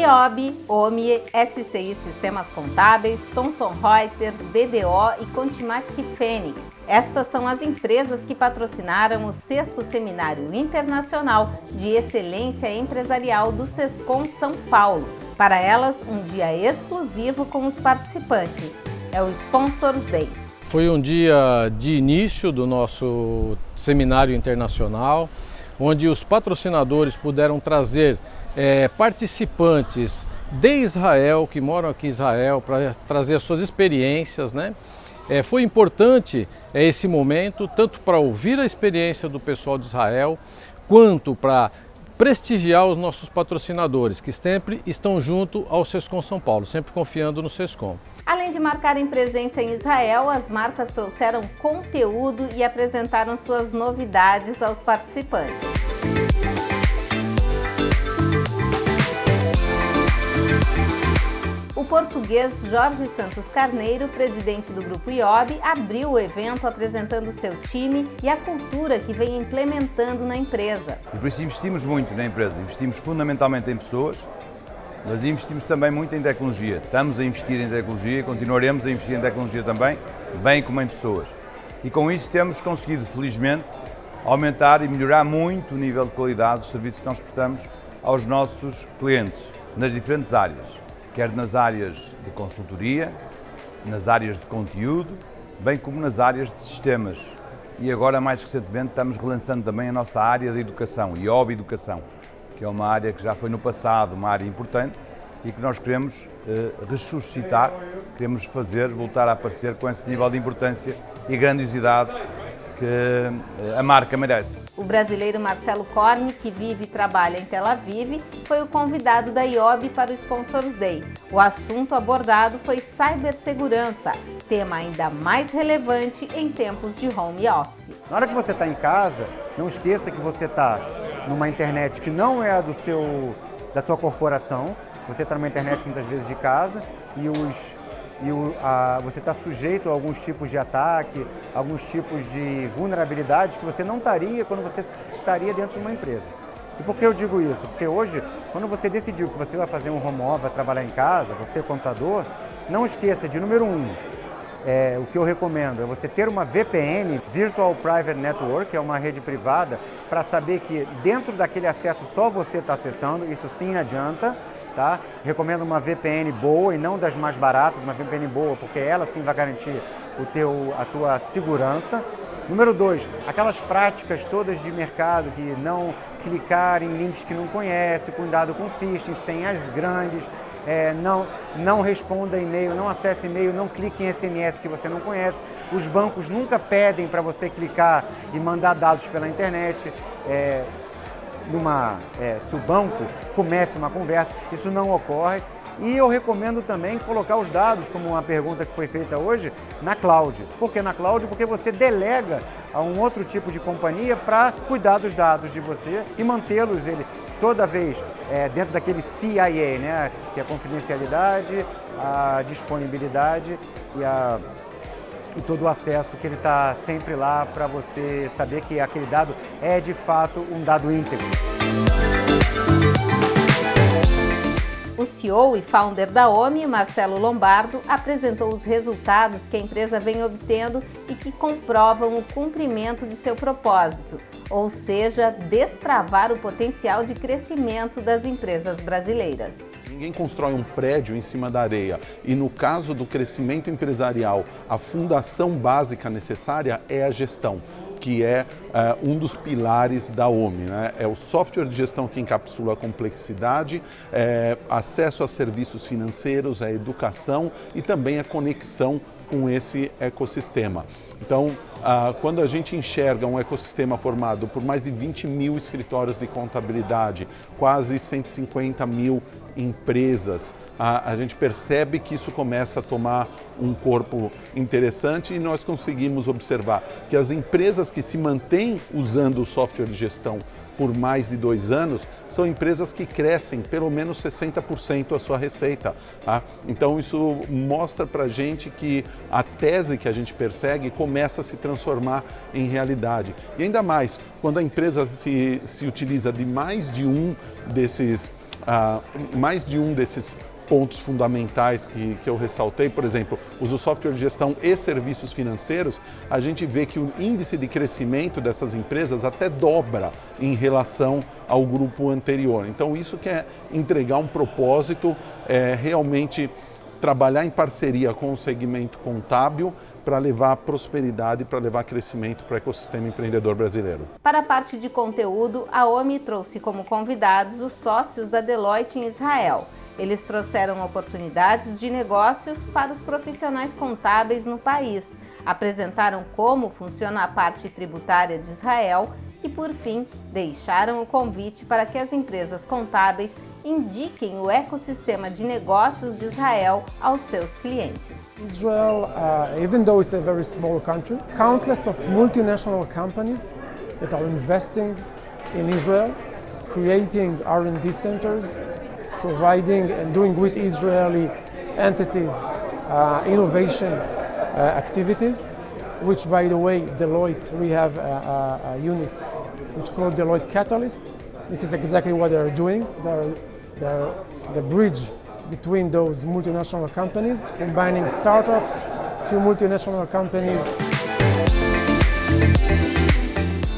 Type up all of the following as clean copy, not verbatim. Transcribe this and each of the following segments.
IOB, OMIE, SCI Sistemas Contábeis, Thomson Reuters, BDO e Contimatic Fênix. Estas são as empresas que patrocinaram o 6º Seminário Internacional de Excelência Empresarial do SESCOM São Paulo. Para elas, um dia exclusivo com os participantes. É o Sponsors Day. Foi um dia de início do nosso Seminário Internacional, onde os patrocinadores puderam trazer participantes de Israel, que moram aqui em Israel, para trazer as suas experiências, né? Foi importante esse momento, tanto para ouvir a experiência do pessoal de Israel, quanto para prestigiar os nossos patrocinadores, que sempre estão junto ao SESCOM São Paulo, sempre confiando no SESCOM. Além de marcarem presença em Israel, as marcas trouxeram conteúdo e apresentaram suas novidades aos participantes. O português Jorge Santos Carneiro, presidente do Grupo IOB, abriu o evento apresentando seu time e a cultura que vem implementando na empresa. Por isso investimos muito na empresa, investimos fundamentalmente em pessoas, mas investimos também muito em tecnologia. Estamos a investir em tecnologia e continuaremos a investir em tecnologia também, bem como em pessoas. E com isso temos conseguido, felizmente, aumentar e melhorar muito o nível de qualidade dos serviços que nós prestamos aos nossos clientes, nas diferentes áreas. Quer nas áreas de consultoria, nas áreas de conteúdo, bem como nas áreas de sistemas. E agora, mais recentemente, estamos relançando também a nossa área de educação, IOB Educação, que é uma área que já foi no passado uma área importante e que nós queremos ressuscitar, queremos fazer, voltar a aparecer com esse nível de importância e grandiosidade que a marca merece. O brasileiro Marcelo Corne, que vive e trabalha em Tel Aviv, foi o convidado da IOB para o Sponsors Day. O assunto abordado foi cibersegurança, tema ainda mais relevante em tempos de home office. Na hora que você está em casa, não esqueça que você está numa internet que não é da sua corporação, você está numa internet muitas vezes de casa e você está sujeito a alguns tipos de ataque, alguns tipos de vulnerabilidades que você não estaria quando você estaria dentro de uma empresa. E por que eu digo isso? Porque hoje, quando você decidiu que você vai fazer um home office, vai trabalhar em casa, você é contador, não esqueça de, número 1, o que eu recomendo é você ter uma VPN, Virtual Private Network, que é uma rede privada, para saber que dentro daquele acesso só você está acessando, isso sim adianta. Tá? Recomendo uma VPN boa e não das mais baratas, uma VPN boa, porque ela sim vai garantir a tua segurança. Número 2, aquelas práticas todas de mercado que não clicar em links que não conhece, cuidado com phishing, senhas grandes, não responda e-mail, não acesse e-mail, não clique em SMS que você não conhece. Os bancos nunca pedem para você clicar e mandar dados pela internet. Se o banco comece uma conversa, isso não ocorre. E eu recomendo também colocar os dados, como uma pergunta que foi feita hoje, na cloud. Por que na cloud? Porque você delega a um outro tipo de companhia para cuidar dos dados de você e mantê-los toda vez dentro daquele CIA, né? Que é a confidencialidade, a disponibilidade e todo o acesso, que ele está sempre lá para você saber que aquele dado é de fato um dado íntegro. O CEO e founder da OMI, Marcelo Lombardo, apresentou os resultados que a empresa vem obtendo e que comprovam o cumprimento de seu propósito, ou seja, destravar o potencial de crescimento das empresas brasileiras. Ninguém constrói um prédio em cima da areia e, no caso do crescimento empresarial, a fundação básica necessária é a gestão, que é um dos pilares da OMI, né? É o software de gestão que encapsula a complexidade, acesso a serviços financeiros, a educação e também a conexão com esse ecossistema. Então, quando a gente enxerga um ecossistema formado por mais de 20 mil escritórios de contabilidade, quase 150 mil empresas, a gente percebe que isso começa a tomar um corpo interessante e nós conseguimos observar que as empresas que se mantêm usando o software de gestão por mais de 2 anos, são empresas que crescem pelo menos 60% a sua receita. Tá? Então isso mostra para a gente que a tese que a gente persegue começa a se transformar em realidade. E ainda mais, quando a empresa se utiliza de mais de um desses mais de um desses pontos fundamentais que eu ressaltei, por exemplo, uso software de gestão e serviços financeiros, a gente vê que o índice de crescimento dessas empresas até dobra em relação ao grupo anterior. Então isso quer entregar um propósito, realmente trabalhar em parceria com o segmento contábil para levar prosperidade, para levar crescimento para o ecossistema empreendedor brasileiro. Para a parte de conteúdo, a OMI trouxe como convidados os sócios da Deloitte em Israel. Eles trouxeram oportunidades de negócios para os profissionais contábeis no país, apresentaram como funciona a parte tributária de Israel e, por fim, deixaram o convite para que as empresas contábeis indiquem o ecossistema de negócios de Israel aos seus clientes. Israel, even though it's a very small country, countless of multinational companies that are investing in Israel, creating R&D centers, providing and doing with Israeli entities innovation activities, which, by the way, Deloitte, we have a unit which is called Deloitte Catalyst. This is exactly what they're doing. They're the bridge between those multinational companies, combining startups to multinational companies.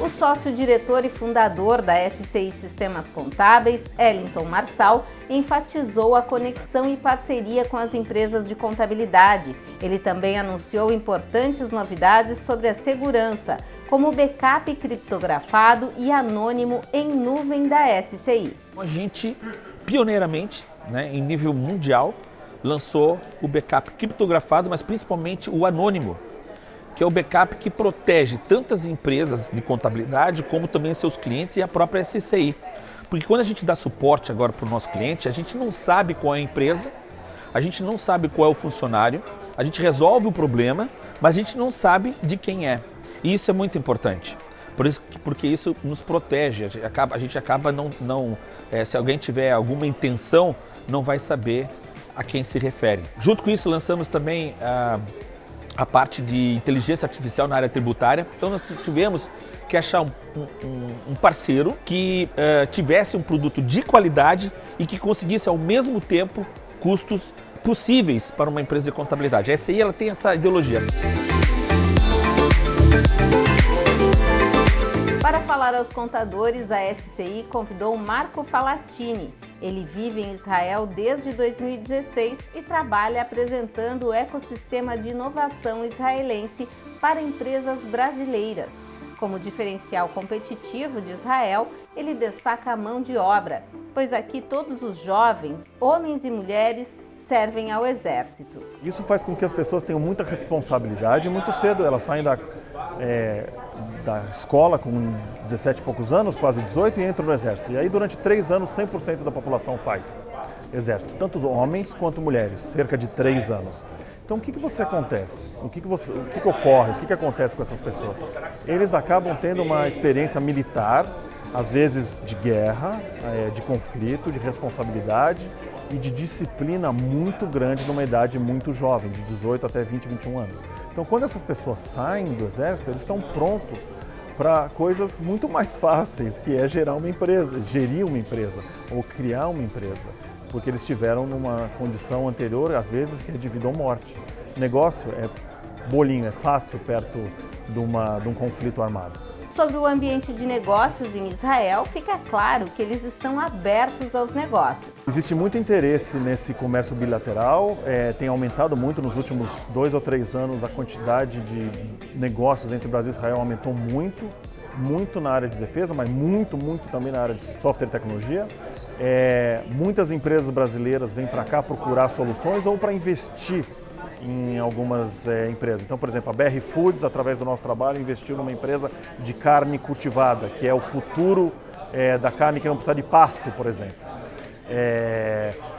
O sócio-diretor e fundador da SCI Sistemas Contábeis, Ellington Marçal, enfatizou a conexão e parceria com as empresas de contabilidade. Ele também anunciou importantes novidades sobre a segurança, como o backup criptografado e anônimo em nuvem da SCI. A gente, pioneiramente, em nível mundial, lançou o backup criptografado, mas principalmente o anônimo, que é o backup que protege tanto as empresas de contabilidade como também seus clientes e a própria SCI. Porque quando a gente dá suporte agora para o nosso cliente, a gente não sabe qual é a empresa, a gente não sabe qual é o funcionário, a gente resolve o problema, mas a gente não sabe de quem é. E isso é muito importante, porque isso nos protege, a gente acaba se alguém tiver alguma intenção, não vai saber a quem se refere. Junto com isso, lançamos também a parte de inteligência artificial na área tributária. Então nós tivemos que achar um parceiro que tivesse um produto de qualidade e que conseguisse ao mesmo tempo custos possíveis para uma empresa de contabilidade. A SCI ela tem essa ideologia. Para falar aos contadores, a SCI convidou Marco Falatini. Ele vive em Israel desde 2016 e trabalha apresentando o ecossistema de inovação israelense para empresas brasileiras. Como diferencial competitivo de Israel, ele destaca a mão de obra, pois aqui todos os jovens, homens e mulheres, servem ao exército. Isso faz com que as pessoas tenham muita responsabilidade muito cedo. Elas saem da escola com 17 e poucos anos, quase 18, e entram no exército. E aí durante 3 anos 100% da população faz exército, tanto homens quanto mulheres, cerca de 3 anos. Então o que você acontece? O que ocorre? O que acontece com essas pessoas? Eles acabam tendo uma experiência militar, às vezes de guerra, de conflito, de responsabilidade e de disciplina muito grande numa idade muito jovem, de 18 até 20, 21 anos. Então, quando essas pessoas saem do exército, eles estão prontos para coisas muito mais fáceis, que é gerir uma empresa ou criar uma empresa, porque eles estiveram numa condição anterior, às vezes, que é de vida ou morte. O negócio é bolinho, é fácil perto de um conflito armado. Sobre o ambiente de negócios em Israel, fica claro que eles estão abertos aos negócios. Existe muito interesse nesse comércio bilateral, tem aumentado muito nos últimos 2 ou 3 anos, a quantidade de negócios entre Brasil e Israel aumentou muito na área de defesa, mas muito também na área de software e tecnologia. Muitas empresas brasileiras vêm para cá procurar soluções ou para investir em algumas empresas. Então, por exemplo, a BR Foods, através do nosso trabalho, investiu numa empresa de carne cultivada, que é o futuro da carne que não precisa de pasto, por exemplo.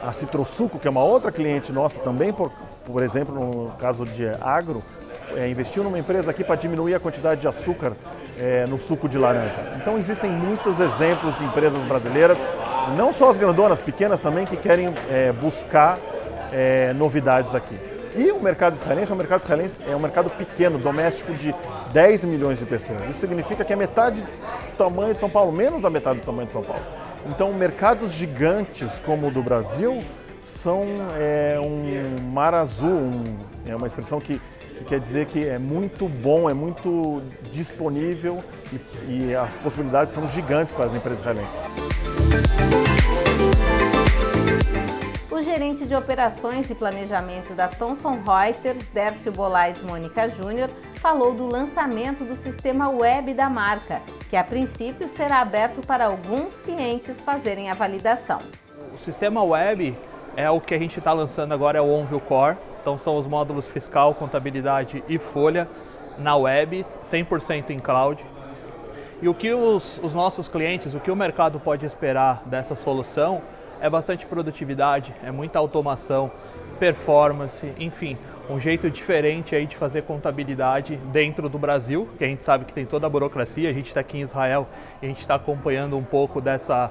A Citrosuco, que é uma outra cliente nossa também, por exemplo, no caso de agro, investiu numa empresa aqui para diminuir a quantidade de açúcar no suco de laranja. Então, existem muitos exemplos de empresas brasileiras, não só as grandonas, pequenas também, que querem buscar novidades aqui. E o mercado israelense é um mercado pequeno, doméstico, de 10 milhões de pessoas. Isso significa que é metade do tamanho de São Paulo, menos da metade do tamanho de São Paulo. Então, mercados gigantes como o do Brasil são um mar azul, é uma expressão que quer dizer que é muito bom, é muito disponível e as possibilidades são gigantes para as empresas israelenses. O gerente de operações e planejamento da Thomson Reuters, Dércio Bolais Mônica Júnior, falou do lançamento do sistema web da marca, que a princípio será aberto para alguns clientes fazerem a validação. O sistema web é o que a gente está lançando agora, é o OnView Core. Então são os módulos fiscal, contabilidade e folha na web, 100% em cloud. E o que os nossos clientes, o que o mercado pode esperar dessa solução é bastante produtividade, é muita automação, performance, enfim, um jeito diferente aí de fazer contabilidade dentro do Brasil, que a gente sabe que tem toda a burocracia, a gente está aqui em Israel e a gente está acompanhando um pouco dessa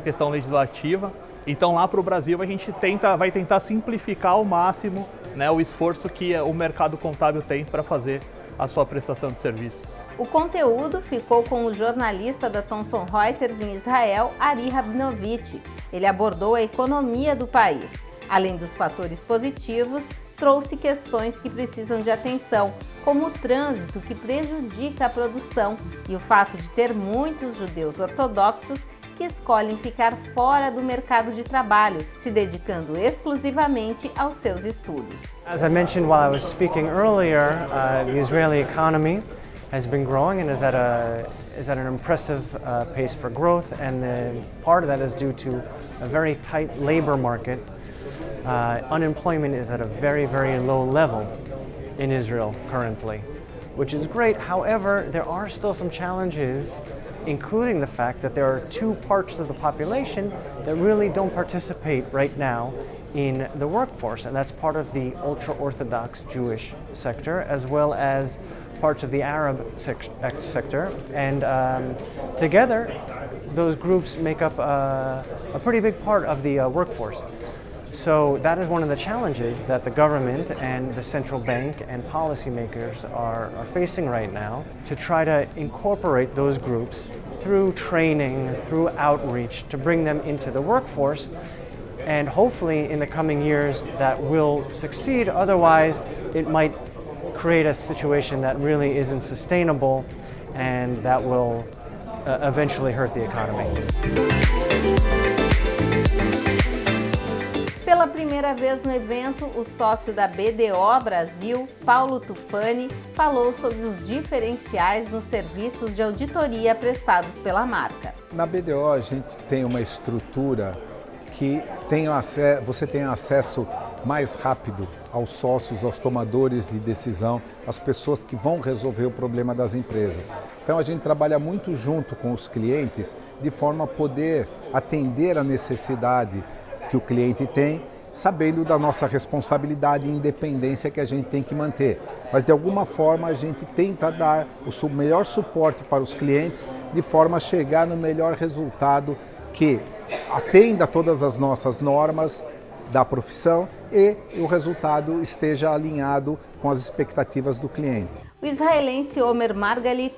questão legislativa. Então lá para o Brasil a gente vai tentar simplificar ao máximo, né, o esforço que o mercado contábil tem para fazer a sua prestação de serviços. O conteúdo ficou com o jornalista da Thomson Reuters em Israel, Ari Rabinovich. Ele abordou a economia do país. Além dos fatores positivos, trouxe questões que precisam de atenção, como o trânsito que prejudica a produção e o fato de ter muitos judeus ortodoxos que escolhem ficar fora do mercado de trabalho, se dedicando exclusivamente aos seus estudos. As I mentioned while I was speaking earlier, the Israeli economy has been growing and is at an impressive pace for growth, and part of that is due to a very tight labor market. Unemployment is at a very, very low level in Israel currently, which is great. However, there are still some challenges, including the fact that there are two parts of the population that really don't participate right now in the workforce, and that's part of the ultra-Orthodox Jewish sector as well as parts of the Arab sector, and together those groups make up a pretty big part of the workforce. So that is one of the challenges that the government and the central bank and policymakers are facing right now, to try to incorporate those groups through training, through outreach, to bring them into the workforce. And hopefully in the coming years that will succeed. Otherwise, it might create a situation that really isn't sustainable and that will eventually hurt the economy. Pela primeira vez no evento, o sócio da BDO Brasil, Paulo Tufani, falou sobre os diferenciais nos serviços de auditoria prestados pela marca. Na BDO a gente tem uma estrutura que você tem acesso mais rápido aos sócios, aos tomadores de decisão, às pessoas que vão resolver o problema das empresas. Então a gente trabalha muito junto com os clientes de forma a poder atender a necessidade que o cliente tem, sabendo da nossa responsabilidade e independência que a gente tem que manter. Mas de alguma forma a gente tenta dar o melhor suporte para os clientes de forma a chegar no melhor resultado que atenda todas as nossas normas da profissão e o resultado esteja alinhado com as expectativas do cliente. O israelense Omer Margalit,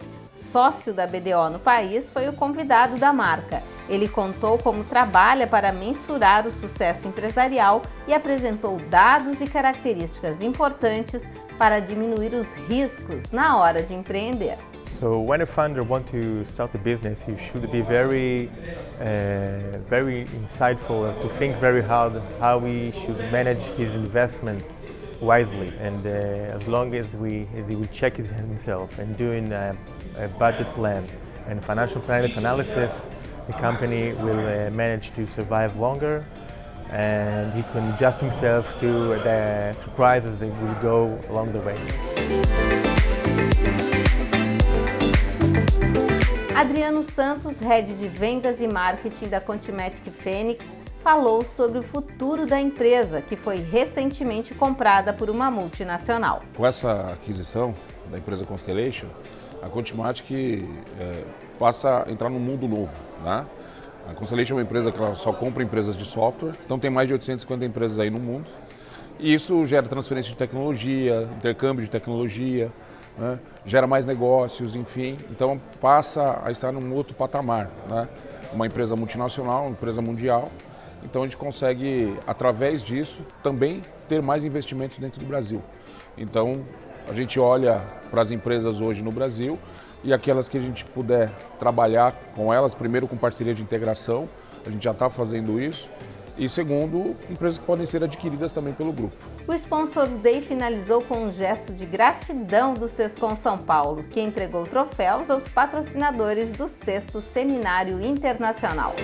sócio da BDO no país, foi o convidado da marca. Ele contou como trabalha para mensurar o sucesso empresarial e apresentou dados e características importantes para diminuir os riscos na hora de empreender. So when a founder wants to start a business, you should be very insightful to think very hard how he should manage his investments wisely. And as long as he will check it himself and doing a budget plan and financial plans analysis, the company will manage to survive longer, and he can adjust himself to the surprises that will go along the way. Adriano Santos, head de vendas e marketing da Contimatic Phoenix, falou sobre o futuro da empresa, que foi recentemente comprada por uma multinacional. Com essa aquisição da empresa Constellation, a Contimatic passa a entrar num mundo novo, né? A Constellation é uma empresa que ela só compra empresas de software, então tem mais de 850 empresas aí no mundo. E isso gera transferência de tecnologia, intercâmbio de tecnologia, né? Gera mais negócios, enfim. Então passa a estar num outro patamar, né? uma empresa multinacional, uma empresa mundial. Então a gente consegue, através disso, também ter mais investimentos dentro do Brasil. Então a gente olha para as empresas hoje no Brasil e aquelas que a gente puder trabalhar com elas, primeiro com parceria de integração, a gente já está fazendo isso, e segundo, empresas que podem ser adquiridas também pelo grupo. O Sponsors Day finalizou com um gesto de gratidão do Sescom São Paulo, que entregou troféus aos patrocinadores do 6º Seminário Internacional.